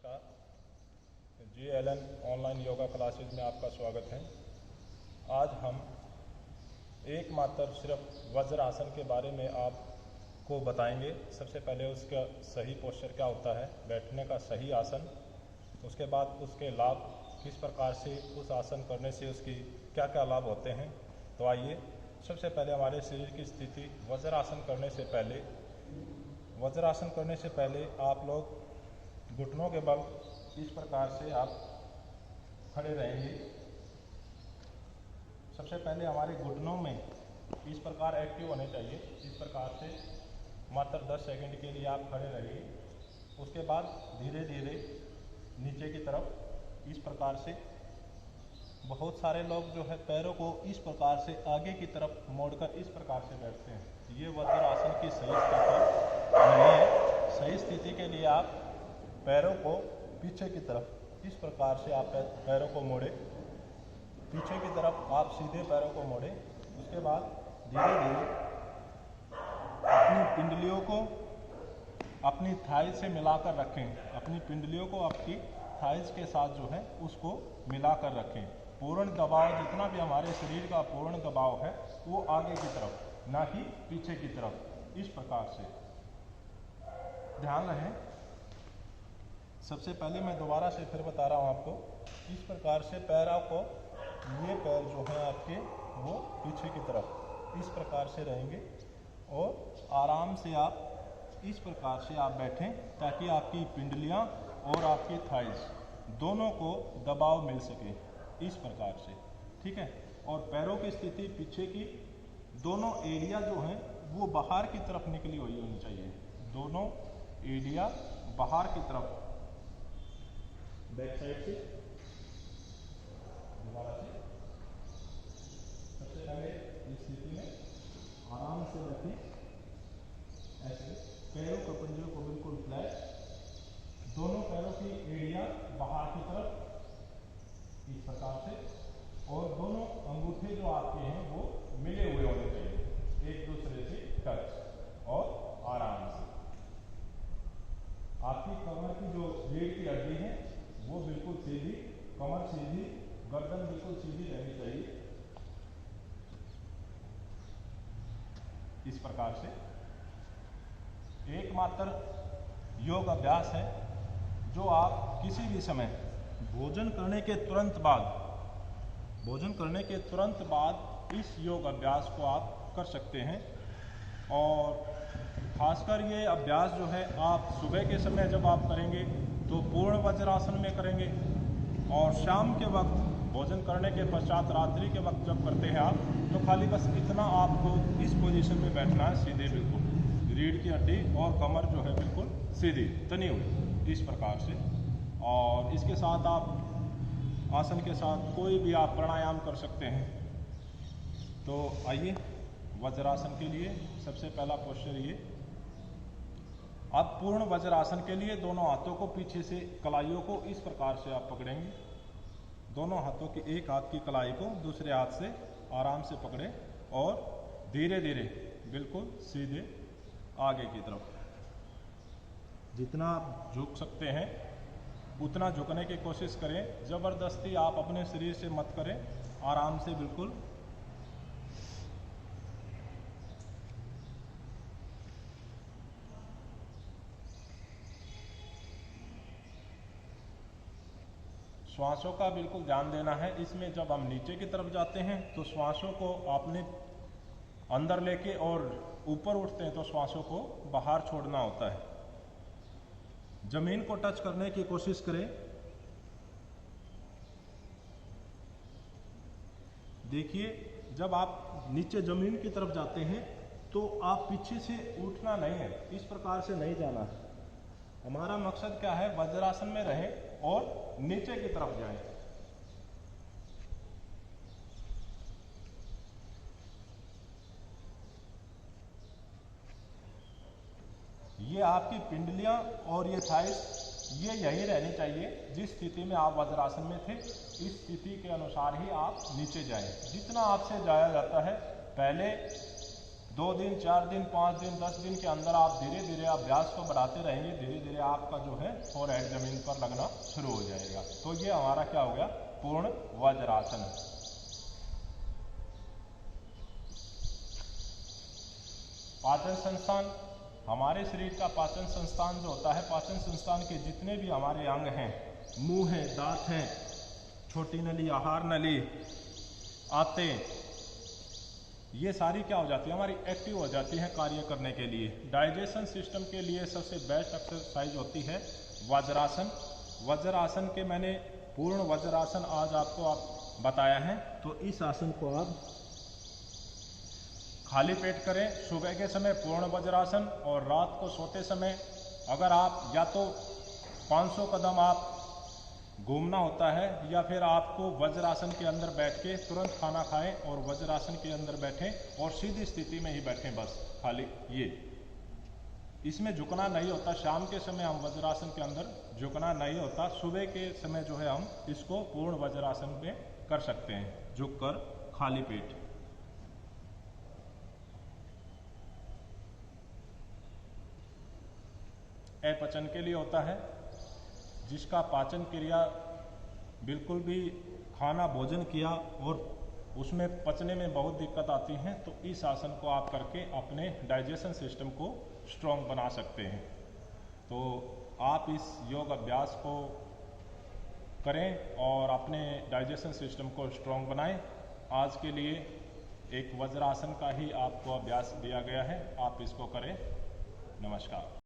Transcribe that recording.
नमस्कार। GLN online yoga classes में आपका स्वागत है। आज हम एकमात्र सिर्फ वज्र आसन के बारे में आपको बताएंगे। सबसे पहले उसका सही पोस्चर क्या होता है, बैठने का सही आसन, उसके बाद उसके लाभ, किस प्रकार से उस आसन करने से उसकी क्या क्या लाभ होते हैं। तो आइए सबसे पहले हमारे शरीर की स्थिति वज्रासन करने से पहले आप लोग घुटनों के बल इस प्रकार से आप खड़े रहेंगे। सबसे पहले हमारे घुटनों में इस प्रकार एक्टिव होने चाहिए। इस प्रकार से मात्र 10 सेकंड के लिए आप खड़े रहिए। उसके बाद धीरे धीरे नीचे की तरफ इस प्रकार से, बहुत सारे लोग जो है पैरों को इस प्रकार से आगे की तरफ मोड़कर इस प्रकार से बैठते हैं। ये वज्रासन की सही स्थिति नहीं है। सही स्थिति के लिए आप पैरों को पीछे की तरफ इस प्रकार से आप पैरों को मोड़े, पीछे की तरफ आप सीधे पैरों को मोड़े। उसके बाद धीरे धीरे अपनी पिंडलियों को अपनी थाई से मिलाकर रखें। अपनी पिंडलियों को आपकी थाइज के साथ जो है उसको मिलाकर रखें। पूर्ण दबाव, जितना भी हमारे शरीर का पूर्ण दबाव है वो आगे की तरफ, ना कि पीछे की तरफ। इस प्रकार से ध्यान रहे। सबसे पहले मैं दोबारा से फिर बता रहा हूँ आपको। इस प्रकार से पैरों को, ये पैर जो है आपके वो पीछे की तरफ इस प्रकार से रहेंगे और आराम से आप इस प्रकार से आप बैठें ताकि आपकी पिंडलियाँ और आपकी थाइज दोनों को दबाव मिल सके। इस प्रकार से, ठीक है। और पैरों की स्थिति पीछे की, दोनों एरिया जो हैं वो बाहर की तरफ निकली हुई होनी चाहिए। दोनों एरिया बाहर की तरफ, बैक साइड से दोबारा से। सबसे पहले इस स्थिति में आराम से रखें, ऐसे पैरों के पंजों को बिल्कुल फ्लैट, दोनों पैरों की एरिया बाहर की तरफ इस प्रकार से, और दोनों अंगूठे जो आपके हैं वो मिले हुए होने चाहिए एक दूसरे से टच। और आराम से आपकी कमर की जो रीढ़ की हड्डी है वो बिल्कुल सीधी, कमर सीधी, गर्दन बिल्कुल सीधी रहनी चाहिए। इस प्रकार से एकमात्र योग अभ्यास है जो आप किसी भी समय भोजन करने के तुरंत बाद इस योग अभ्यास को आप कर सकते हैं। और खासकर ये अभ्यास जो है आप सुबह के समय जब आप करेंगे तो पूर्ण वज्रासन में करेंगे, और शाम के वक्त भोजन करने के पश्चात रात्रि के वक्त जब करते हैं आप, तो खाली बस इतना आपको इस पोजीशन में बैठना है, सीधे बिल्कुल रीढ़ की हड्डी और कमर जो है बिल्कुल सीधी तनी हुई, इस प्रकार से। और इसके साथ आप आसन के साथ कोई भी आप प्राणायाम कर सकते हैं। तो आइए वज्रासन के लिए सबसे पहला पोस्चर ये। आप पूर्ण वज्रासन के लिए दोनों हाथों को पीछे से, कलाइयों को इस प्रकार से आप पकड़ेंगे। दोनों हाथों की, एक हाथ की कलाई को दूसरे हाथ से आराम से पकड़े और धीरे धीरे बिल्कुल सीधे आगे की तरफ, जितना आप झुक सकते हैं उतना झुकने की कोशिश करें। ज़बरदस्ती आप अपने शरीर से मत करें, आराम से बिल्कुल। श्वासों का बिल्कुल ध्यान देना है इसमें। जब हम नीचे की तरफ जाते हैं तो श्वासों को आपने अंदर लेके, और ऊपर उठते हैं तो श्वासों को बाहर छोड़ना होता है। जमीन को टच करने की कोशिश करें। देखिए, जब आप नीचे जमीन की तरफ जाते हैं तो आप पीछे से उठना नहीं है, इस प्रकार से नहीं जाना है। हमारा मकसद क्या है, वज्रासन में रहें और नीचे की तरफ जाएं। ये आपकी पिंडलियां और ये थाइस, ये यही रहनी चाहिए जिस स्थिति में आप वज्रासन में थे। इस स्थिति के अनुसार ही आप नीचे जाएं। जितना आपसे जाया जाता है, पहले 2 दिन 4 दिन 5 दिन 10 दिन के अंदर आप धीरे धीरे अभ्यास को बढ़ाते रहेंगे, धीरे धीरे आपका जो है फोरहेड जमीन पर लगना शुरू हो जाएगा। तो ये हमारा क्या हो गया, पूर्ण वज्रासन। पाचन संस्थान, हमारे शरीर का पाचन संस्थान जो होता है, पाचन संस्थान के जितने भी हमारे अंग हैं, मुंह है, दांत हैं, छोटी नली, आहार नली, आते, ये सारी क्या हो जाती है, हमारी एक्टिव हो जाती है कार्य करने के लिए। डाइजेशन सिस्टम के लिए सबसे बेस्ट एक्सरसाइज होती है वज्रासन। वज्रासन के मैंने पूर्ण वज्रासन आज आपको बताया है। तो इस आसन को आप खाली पेट करें सुबह के समय पूर्ण वज्रासन, और रात को सोते समय अगर आप या तो 500 कदम आप घूमना होता है, या फिर आपको वज्रासन के अंदर बैठ के तुरंत खाना खाएं और वज्रासन के अंदर बैठें और सीधी स्थिति में ही बैठें, बस खाली ये, इसमें झुकना नहीं होता। शाम के समय हम वज्रासन के अंदर झुकना नहीं होता, सुबह के समय जो है हम इसको पूर्ण वज्रासन में कर सकते हैं, झुककर खाली पेट। अपचन के लिए होता है, जिसका पाचन क्रिया बिल्कुल भी खाना भोजन किया और उसमें पचने में बहुत दिक्कत आती है, तो इस आसन को आप करके अपने डाइजेशन सिस्टम को स्ट्रॉन्ग बना सकते हैं। तो आप इस योग अभ्यास को करें और अपने डाइजेशन सिस्टम को स्ट्रॉन्ग बनाएं। आज के लिए एक वज्रासन का ही आपको अभ्यास दिया गया है, आप इसको करें। नमस्कार।